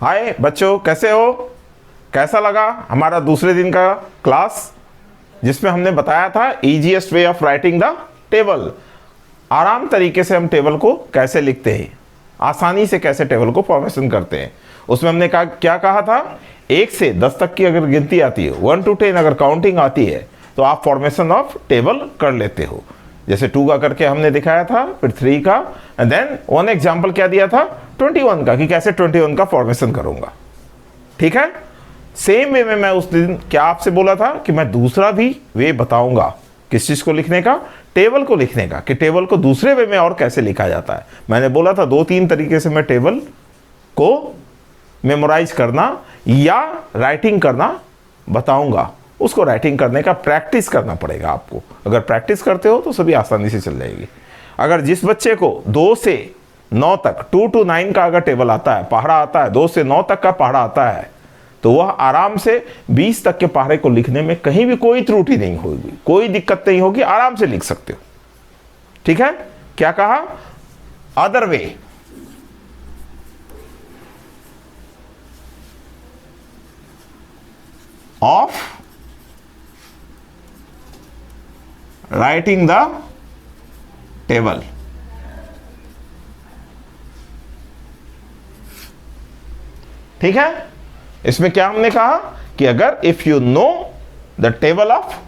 हाय बच्चों, कैसे हो? कैसा लगा हमारा दूसरे दिन का क्लास, जिसमें हमने बताया था easiest way of writing the table. आराम तरीके से हम टेबल को कैसे लिखते हैं, आसानी से कैसे टेबल को फॉर्मेशन करते हैं। उसमें हमने क्या कहा था, 1 से 10 तक की अगर गिनती आती है, 1 to 10 अगर काउंटिंग आती है तो आप फॉर्मेशन ऑफ टेबल कर लेते हो। जैसे 2 का करके हमने दिखाया था, फिर 3 का, एंड देन 1 एग्जाम्पल क्या दिया था, 21 का, कि कैसे 21 का फॉर्मेशन करूंगा। ठीक है, सेम वे में मैं उस दिन क्या आपसे बोला था कि मैं दूसरा भी वे बताऊंगा किस चीज को लिखने का, टेबल को लिखने का, कि टेबल को दूसरे वे में और कैसे लिखा जाता है। मैंने बोला था 2-3 तरीके से मैं टेबल को मेमोराइज करना या राइटिंग करना बताऊंगा। उसको राइटिंग करने का प्रैक्टिस करना पड़ेगा आपको। अगर प्रैक्टिस करते हो तो सभी आसानी से चल जाएगी। अगर जिस बच्चे को 2 से 9 तक, 2 to 9 का अगर टेबल आता है, पहाड़ा आता है, 2 से 9 तक का पहाड़ा आता है, तो वह आराम से 20 तक के पहाड़े को लिखने में कहीं भी कोई त्रुटि नहीं होगी, कोई दिक्कत नहीं होगी, आराम से लिख सकते हो। ठीक है, क्या कहा, other way, of writing the table. ठीक है, इसमें क्या हमने कहा कि अगर if you know the table of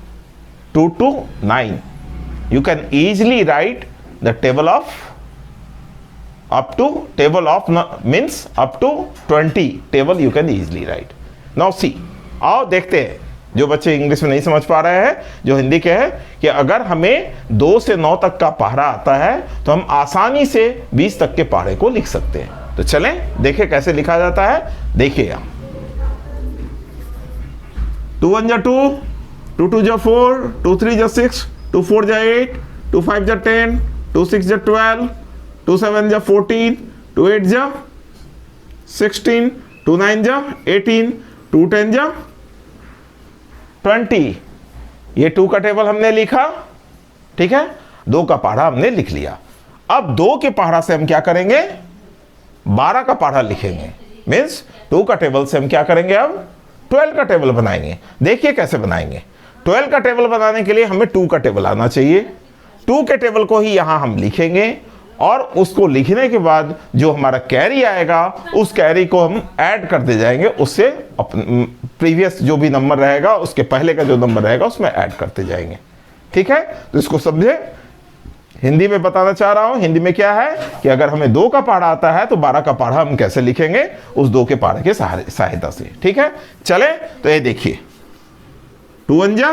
2 to 9 you can easily write the table of up to, table of means up to 20 table you can easily write. Now see, आओ देखते हैं, जो बच्चे इंग्लिश में नहीं समझ पा रहे हैं, जो हिंदी के हैं, कि अगर हमें 2 से 9 तक का पहाड़ा आता है तो हम आसानी से 20 तक के पहाड़े को लिख सकते हैं। तो चलें देखें कैसे लिखा जाता है। देखिए, 2 1 जा 2, 2 2 जा 4, 2 3 जा 6, 2 4 जा 8, 2 5 जा 10, 2 6 जा 12, 2 7 जा 14, 2 8 जा 16, 2 9 जा 18, 2 10 जा 20। ये 2 का टेबल हमने लिखा। ठीक है, 2 का पहाड़ा हमने लिख लिया। अब 2 के पहाड़ा से हम क्या करेंगे, 12 का पहाड़ा लिखेंगे। मीन्स 2 का टेबल से हम क्या करेंगे, अब 12 का टेबल बनाएंगे। देखिए कैसे बनाएंगे। 12 का टेबल बनाने के लिए हमें 2 का टेबल आना चाहिए। 2 के टेबल को ही यहां हम लिखेंगे और उसको लिखने के बाद जो हमारा कैरी आएगा, उस कैरी को हम ऐड करते जाएंगे, उससे प्रीवियस जो भी नंबर रहेगा उसके पहले का जो नंबर रहेगा उसमें ऐड करते जाएंगे। ठीक है, तो इसको समझे। हिंदी में बताना चाह रहा हूं। हिंदी में क्या है कि अगर हमें 2 का पहाड़ा आता है तो 12 का पहाड़ा हम कैसे लिखेंगे, उस 2 के पहाड़े के सहायता से। ठीक है, चले तो ये देखिए, 2 1 जा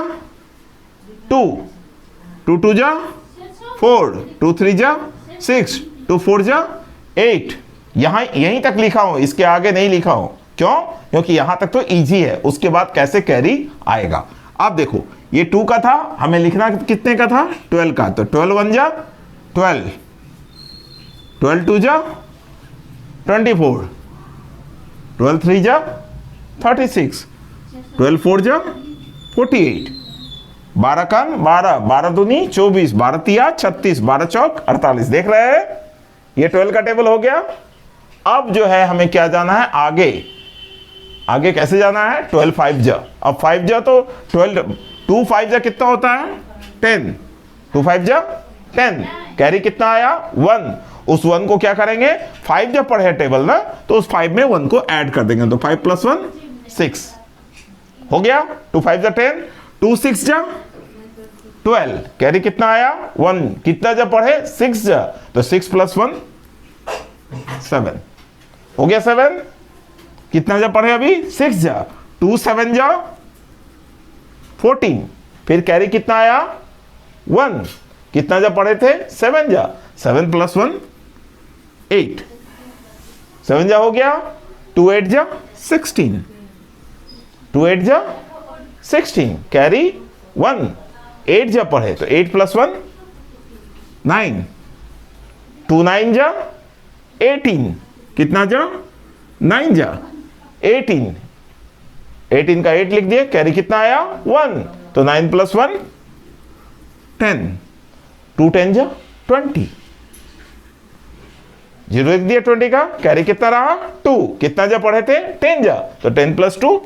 2, 2 2 जा 4, 2 3 जा 6, 2 4 जा 8। यहीं तक लिखा हूं, इसके आगे नहीं लिखा हूं। क्यों? क्योंकि यहां तक तो इजी है, उसके बाद कैसे कैरी आएगा। अब देखो, ये 2 का था, हमें लिखना कितने का था, 12 का। तो 12 1 जा 12, 12 2 जा 24, 12 3 जा 36, 12 4 जा 48, 12 का 12, 12 दूनी 24, 12 तिया 36, 12 चौक 48। देख रहे हैं, ये 12 का टेबल हो गया। अब जो है हमें क्या जाना है, आगे कैसे जाना है, 12 5 जा। अब 5 जा तो 12, 2 5 जा कितना होता है, 10, 2 5 जा 10, कैरी कितना आया, 1। उस 1 को क्या करेंगे, 5 जब पढ़े टेबल ना, तो उस 5 में 1 को ऐड कर देंगे। तो 5 + 1 6 हो गया। 2 5 जा 10, 2 6 जा 12, कैरी कितना आया, 1। कितना जब पढ़े, 6 जा, तो 6 + 1 7 हो गया। 7 कितना जब पढ़े अभी, 6 जा, 2 7 जा 14, फिर कैरी कितना आया, 1। कितना जब पढ़े थे, 7 जा, 7 + 1 8, 7 जा हो गया। 2 8 जा 16, 2 8 जा 16, कैरी 1। 8 जब पढ़े तो 8 + 1 9, 2 9 जा 18, कितना जा, 9 जा 18, 18 का 8 लिख दिए, कैरी कितना आया, 1। तो 9 + 1 10, 2 10 जा 20, 0 लिख दिया 20 का, कैरी कितना रहा 2, कितना जब पढ़े थे 10 जा, तो 10 + 2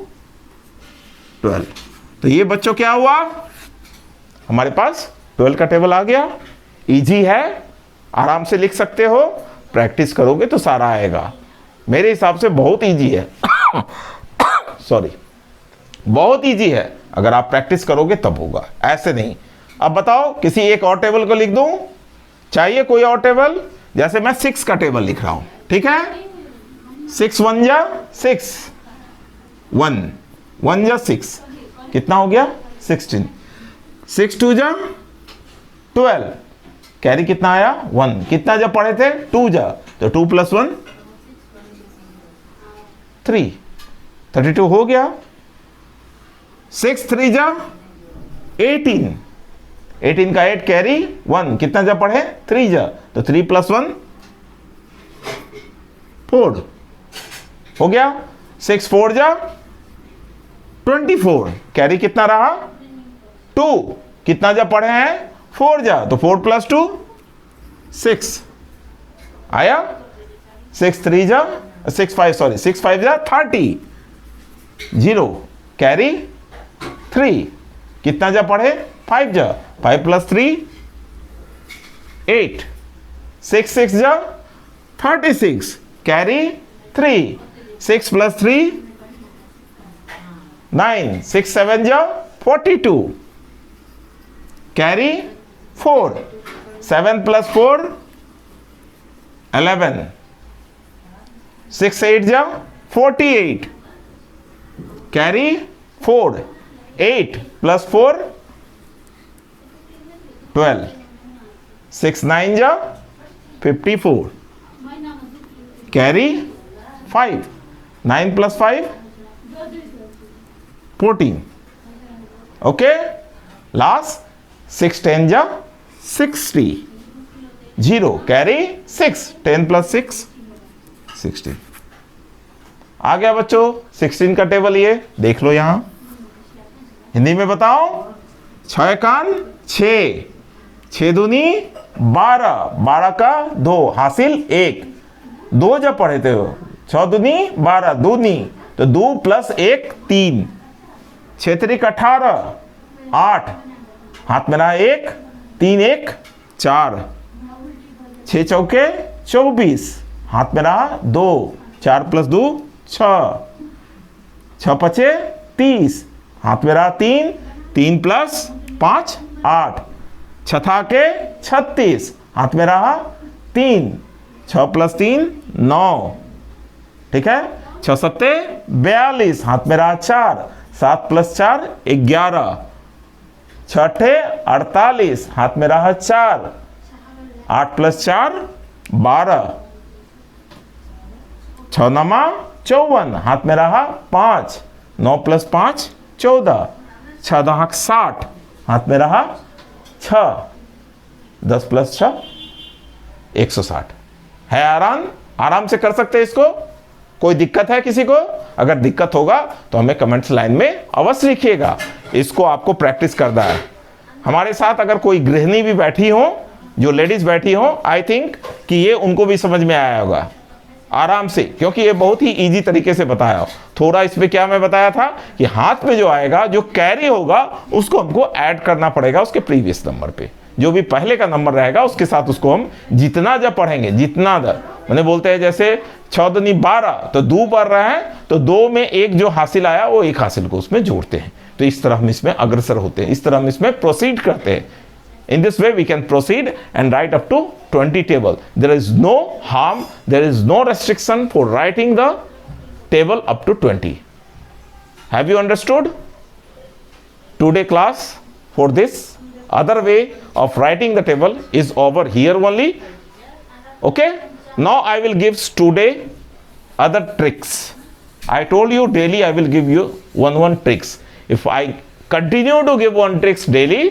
12। तो ये बच्चों क्या हुआ, हमारे पास 12 का टेबल आ गया। इजी है, आराम से लिख सकते हो, प्रैक्टिस करोगे तो सारा आएगा। मेरे हिसाब से बहुत इजी है सॉरी, बहुत इजी है, अगर आप प्रैक्टिस करोगे तब होगा, ऐसे नहीं। अब बताओ किसी एक और टेबल को लिख दूं, चाहिए कोई और टेबल? जैसे मैं 6 का टेबल लिख रहा हूं, ठीक है। 6 1 जा 6, 1 जा 6, कितना हो गया 16। 6 2 जा 12, कैरी कितना आया 1, कितना जब पढ़े थे 2 जा, तो 2 + 1 3, 32 हो गया। 6 3 जा 18, 18 का 8, कैरी 1, कितना जब पढ़े 3 जा, तो 3 + 1 4 हो गया। 6 4 जा 24, कैरी कितना रहा 2, कितना जब पढ़े हैं 4 जा, तो 4 + 2 6 आया। 6 3 जा 6 5 जा 30, 0, कैरी 3, कितना जा पढ़े 5 जा, 5 + 3 8, 6 6 जा 36, कैरी 3, 6 + 3 9, 6 7 जा 42, कैरी 4, 7 + 4 11, 6 8 जा 48, कैरी 4, 8 + 4 12, 6 9 जा 54, कैरी 5, 9 + 5 14, ओके। लास्ट 6 10 जा 60, 0, कैरी 6, 10 + 6 16। आ गया बच्चों 16 का टेबल, ये देख लो यहां, हिंदी में बताओ। 6 कान 6, 6 दूनी 12, 12 का 2 हासिल 1, 2 जब पढ़े थे 6 दूनी 12, दूनी तो 2 + 1 3, 6 3 18, 8 हाथ में रहा 1, 3 1 4, 6 चौके 24, हाथ में रहा 2, 4 + 2 6, 6 5 30, हाथ में रहा 3, 3 + 5 8, 6 था के 36, हाथ में रहा 3, 6 + 3 9, ठीक है। 6 7 42, हाथ में रहा 4, 7 + 4 11, 6 8 48, हाथ में रहा 4, 8 + 4 12, 6 9 54, हाथ में रहा 5, 9 + 5 14, 6 10 60, हाथ में रहा 6, 10 + 6 160 है। आराम से कर सकते हैं इसको। कोई दिक्कत है किसी को? अगर दिक्कत होगा तो हमें कमेंट्स लाइन में अवश्य लिखिएगा। इसको आपको प्रैक्टिस करना है। हमारे साथ अगर कोई गृहिणी भी बैठी हो, जो लेडीज बैठी हो, आई थिंक कि ये उनको भी समझ में आया होगा आराम से, क्योंकि ये बहुत ही इजी तरीके से बताया। थोड़ा इसमें क्या मैं बताया था कि हाथ में जो आएगा, जो कैरी होगा, उसको हमको ऐड करना पड़ेगा उसके प्रीवियस नंबर पे। जो भी पहले का नंबर रहेगा उसके साथ उसको हम जितना जब पढ़ेंगे, जितना दर मैंने बोलते हैं, जैसे 6 दूनी 12 तो 2 पढ़ रहे हैं तो 2 में 1 जो हासिल आया वो 1 हासिल को उसमें जोड़ते हैं। तो इस तरह हम इसमें अग्रसर होते हैं, इस तरह हम इसमें प्रोसीड करते हैं। In this way we can proceed and write up to 20 table. There is no harm, there is no restriction for writing the table up to 20. Have you understood? Today class for this other way of writing the table is over here only. Okay? Now I will give today other tricks. I told you daily I will give you one tricks. If I continue to give one tricks daily,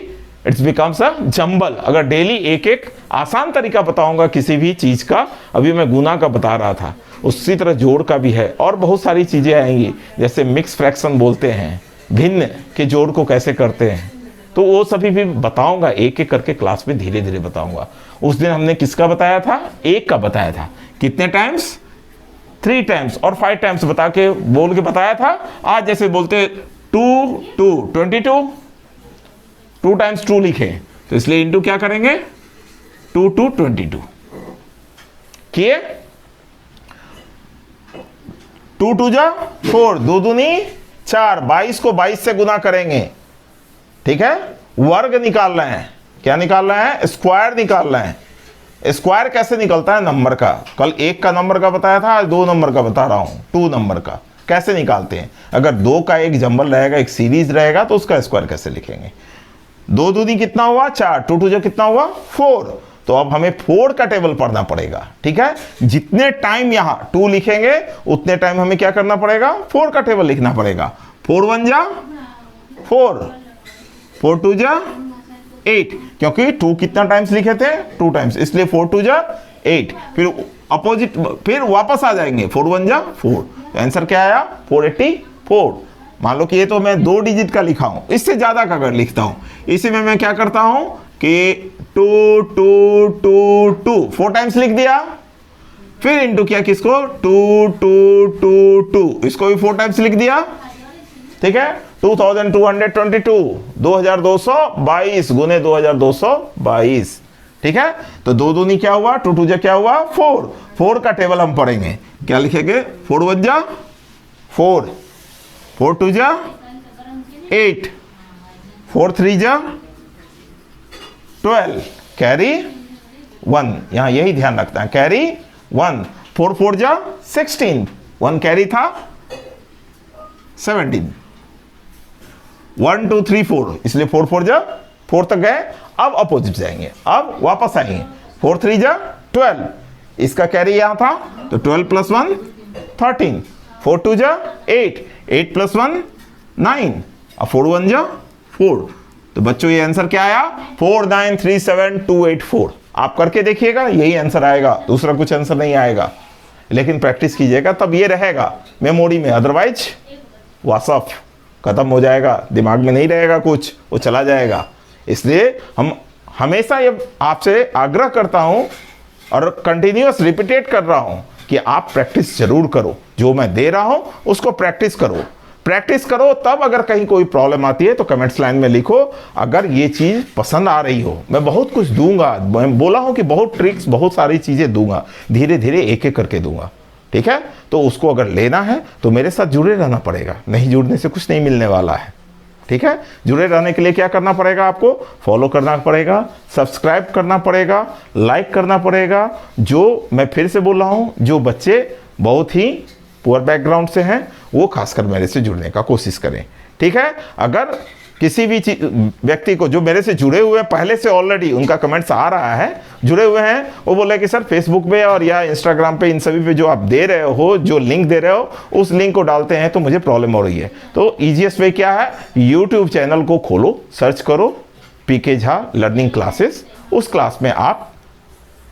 it's becomes a jumble. अगर daily एक एक आसान तरीका बताऊंगा किसी भी चीज का, अभी मैं गुना का बता रहा था, उसी तरह जोड़ का भी है और बहुत सारी चीजें आएंगी, जैसे मिक्स फ्रैक्शन बोलते हैं, भिन्न के जोड़ को कैसे करते हैं, तो वो सभी भी बताऊंगा, एक एक करके क्लास में धीरे धीरे बताऊंगा। उस दिन हमने किसका बताया था? एक का बताया था कितने टाइम्स? 3 टाइम्स और 5 टाइम्स बता के बोल के बताया था। आज जैसे बोलते 2 2 22, 2 टाइम्स 2 लिखे तो इसलिए इंटू क्या करेंगे? 2 2 22 किए। 2 2 जा 4, 2 दूनी 4, 22 को 22 से गुना करेंगे, ठीक है। वर्ग निकाल रहे हैं, क्या निकाल रहे हैं? स्क्वायर निकाल रहे हैं। स्क्वायर कैसे निकलता है? नंबर का, कल 1 का नंबर का बताया था, आज 2 नंबर का बता रहा हूं। 2 नंबर का कैसे निकालते हैं? अगर 2 का एक जंबल रहेगा, एक सीरीज रहेगा, तो उसका स्क्वायर कैसे लिखेंगे? 2 दूनी कितना हुआ? 4, 2 2 जो कितना हुआ? 4। तो अब हमें 4 का टेबल पढ़ना पड़ेगा, ठीक है। जितने टाइम यहां 2 लिखेंगे उतने टाइम हमें क्या करना पड़ेगा? 4 का टेबल लिखना पड़ेगा। 4 1 जा 4, 4 2 जा 8, क्योंकि 2 कितना टाइम्स लिखे थे? 2 टाइम्स, इसलिए 4 2 जा 8। फिर अपोजिट, फिर वापस आ जाएंगे, 4 1 जा 4। तो आंसर क्या आया? 484। मान लो कि ये तो मैं 2 डिजिट का लिखा हूं, इससे ज्यादा का अगर लिखता हूं, इसी में मैं क्या करता हूं कि 2 2 2 2 4 टाइम्स लिख दिया, फिर इंटू किया किसको? 2 2 2 2, इसको भी 4 टाइम्स लिख दिया, ठीक है। 2222, 2222 गुने 2222, ठीक है। तो 2 दूनी क्या हुआ? 2 2 जा क्या हुआ? 4। 4 का टेबल हम पढ़ेंगे, क्या लिखेंगे? 4 1 जा 4, 4 2 जा 8, 4 3 जा 12, कैरी 1, यहां यही ध्यान रखता है, कैरी 1। 4 4 जा 16, 1 कैरी था 17। 1 2 3 4, इसलिए 4 4 जा 4 तक गए। अब अपोजिट जाएंगे, अब वापस आएंगे। 4 3 जा 12, इसका कैरी यहां था, तो 12 + 1 13। 4 2 जा 8, 8 + 1 9, अब 4 1 जा 4। तो बच्चों ये आंसर क्या आया? 4937284। आप करके देखिएगा, यही आंसर आएगा, दूसरा कुछ आंसर नहीं आएगा। लेकिन प्रैक्टिस कीजिएगा, तब ये रहेगा मेमोरी में, अदरवाइज वासफ खत्म हो जाएगा, दिमाग में नहीं रहेगा कुछ, वो चला जाएगा। इसलिए हम हमेशा ये आपसे आग्रह करता हूं और कंटिन्यूअस रिपीटेट कर रहा हूं कि आप प्रैक्टिस जरूर करो। जो मैं दे रहा हूं उसको प्रैक्टिस करो, प्रैक्टिस करो। तब अगर कहीं कोई प्रॉब्लम आती है तो कमेंट्स लाइन में लिखो। अगर ये चीज पसंद आ रही हो, मैं बहुत कुछ दूंगा, मैं बोला हूं कि बहुत ट्रिक्स, बहुत सारी चीजें दूंगा, धीरे धीरे एक एक करके दूंगा, ठीक है। तो उसको अगर लेना है तो मेरे साथ जुड़े रहना पड़ेगा, नहीं जुड़ने से कुछ नहीं मिलने वाला है, ठीक है। जुड़े रहने के लिए क्या करना पड़ेगा? आपको फॉलो करना पड़ेगा, सब्सक्राइब करना पड़ेगा, लाइक करना पड़ेगा। जो मैं फिर से बोल रहा हूं, जो बच्चे बहुत ही पुअर बैकग्राउंड से हैं वो खासकर मेरे से जुड़ने का कोशिश करें, ठीक है। अगर किसी भी व्यक्ति को जो मेरे से जुड़े हुए हैं पहले से, ऑलरेडी उनका कमेंट्स आ रहा है, जुड़े हुए हैं, वो बोले कि सर फेसबुक पे और या इंस्टाग्राम पे, इन सभी पे जो आप दे रहे हो, जो लिंक दे रहे हो, उस लिंक को डालते हैं तो मुझे प्रॉब्लम हो रही है। तो ईजीएस्ट वे क्या है? यूट्यूब चैनल को खोलो, सर्च करो पीके झा लर्निंग क्लासेस, उस क्लास में आप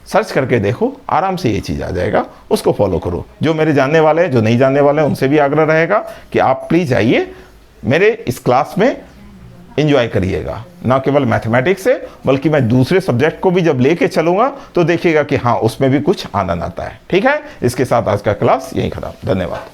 सर्च करके देखो, आराम से ये चीज़ आ जाएगा, उसको फॉलो करो। जो मेरे जानने वाले हैं, जो नहीं जानने वाले हैं, उनसे भी आग्रह रहेगा कि आप प्लीज़ आइए मेरे इस क्लास में, एंजॉय करिएगा। ना केवल मैथमेटिक्स से, बल्कि मैं दूसरे सब्जेक्ट को भी जब लेके चलूंगा तो देखिएगा कि हाँ, उसमें भी कुछ आनंद आता है, ठीक है। इसके साथ आज का क्लास यहीं खत्म। धन्यवाद।